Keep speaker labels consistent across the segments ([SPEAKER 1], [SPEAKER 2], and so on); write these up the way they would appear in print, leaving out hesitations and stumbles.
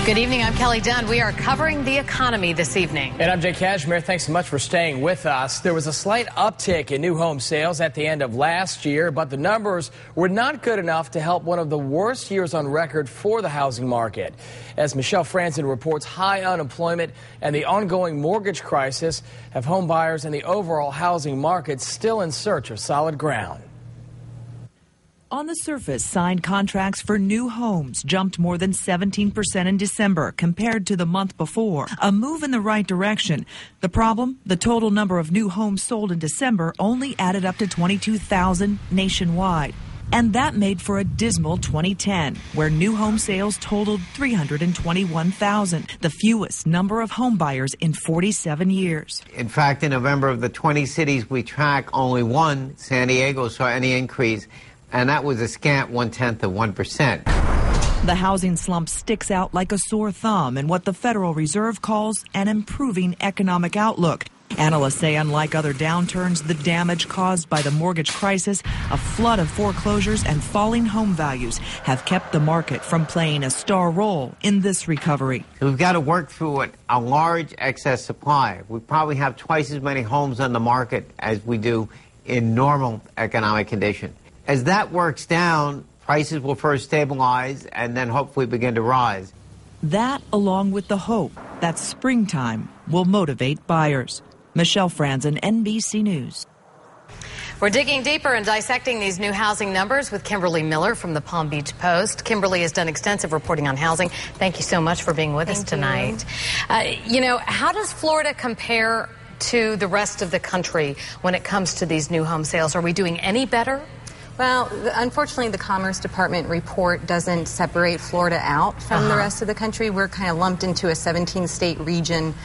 [SPEAKER 1] Good evening, I'm Kelly Dunn. We are covering the economy this evening.
[SPEAKER 2] And I'm Jay Cashmere. Thanks so much for staying with us. There was a slight uptick in new home sales at the end of last year, but the numbers were not good enough to help one of the worst years on record for the housing market. As Michelle Franzen reports, high unemployment and the ongoing mortgage crisis have home buyers and the overall housing market still in search of solid ground.
[SPEAKER 3] On the surface, signed contracts for new homes jumped more than 17% in December compared to the month before, a move in the right direction. The problem? The total number of new homes sold in December only added up to 22,000 nationwide. And that made for a dismal 2010, where new home sales totaled 321,000, the fewest number of home buyers in 47 years.
[SPEAKER 4] In fact, in November, of the 20 cities we track, only one, San Diego, saw any increase, and that was a scant 0.1%.
[SPEAKER 3] The housing slump sticks out like a sore thumb in what the Federal Reserve calls an improving economic outlook. Analysts say, unlike other downturns, the damage caused by the mortgage crisis, a flood of foreclosures and falling home values have kept the market from playing a star role in this recovery.
[SPEAKER 4] We've got to work through a large excess supply. We probably have twice as many homes on the market as we do in normal economic conditions. As that works down, prices will first stabilize and then hopefully begin to rise.
[SPEAKER 3] That, along with the hope that springtime will motivate buyers. Michelle Franzen, NBC News.
[SPEAKER 1] We're digging deeper and dissecting these new housing numbers with Kimberly Miller from the Palm Beach Post. Kimberly has done extensive reporting on housing. Thank you so much for being with us tonight. How does Florida compare to the rest of the country when it comes to these new home sales? Are we doing any better?
[SPEAKER 5] Well, unfortunately, the Commerce Department report doesn't separate Florida out from the rest of the country. We're kind of lumped into a 17-state region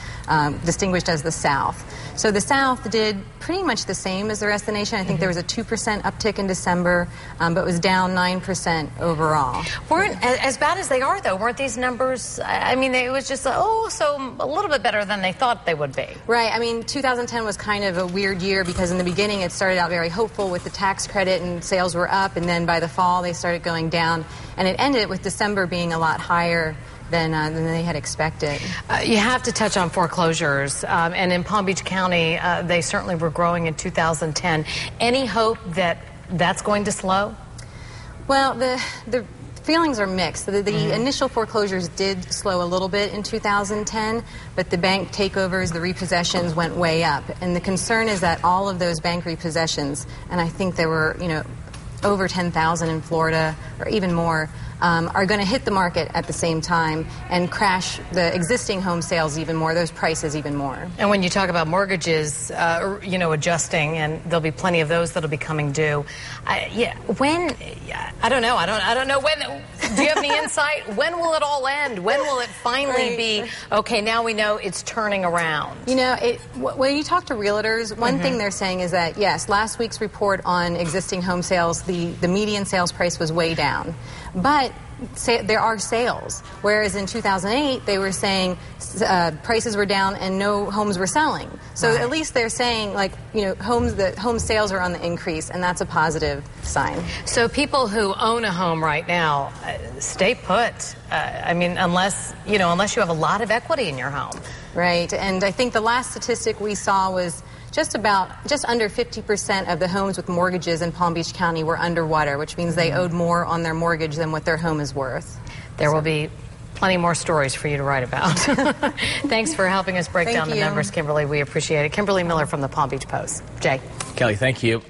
[SPEAKER 5] distinguished as the South. So the South did pretty much the same as the rest of the nation. I think there was a 2% uptick in December, but was down 9% overall.
[SPEAKER 1] Weren't as bad as they are, though. Weren't these numbers? I mean, it was just, so a little bit better than they thought they would be.
[SPEAKER 5] Right. I mean, 2010 was kind of a weird year because in the beginning it started out very hopeful with the tax credit and sales were up, and then by the fall they started going down, and it ended with December being a lot higher than they had expected.
[SPEAKER 1] You have to touch on foreclosures, and in Palm Beach County, they certainly were growing in 2010. Any hope that that's going to slow?
[SPEAKER 5] Well, the feelings are mixed. The initial foreclosures did slow a little bit in 2010, but the bank takeovers, the repossessions went way up, and the concern is that all of those bank repossessions, and I think there were, over 10,000 in Florida, or even more, are going to hit the market at the same time and crash the existing home sales even more, those prices even more.
[SPEAKER 1] And when you talk about mortgages, adjusting, and there'll be plenty of those that'll be coming due. I don't know. I don't know when. Do you have any insight? When will it all end? When will it finally be, okay, now we know it's turning around?
[SPEAKER 5] When you talk to realtors, one thing they're saying is that, yes, last week's report on existing home sales, the median sales price was way down. But there are sales, whereas in 2008 they were saying prices were down and no homes were selling. So at least they're saying, home sales are on the increase, and that's a positive sign.
[SPEAKER 1] So people who own a home right now, stay put. Unless you have a lot of equity in your home.
[SPEAKER 5] Right, and I think the last statistic we saw was just under 50% of the homes with mortgages in Palm Beach County were underwater, which means they owed more on their mortgage than what their home is worth.
[SPEAKER 1] There will be plenty more stories for you to write about. Thanks for helping us break down the numbers, Kimberly. We appreciate it. Kimberly Miller from the Palm Beach Post. Jay.
[SPEAKER 2] Kelly, thank you.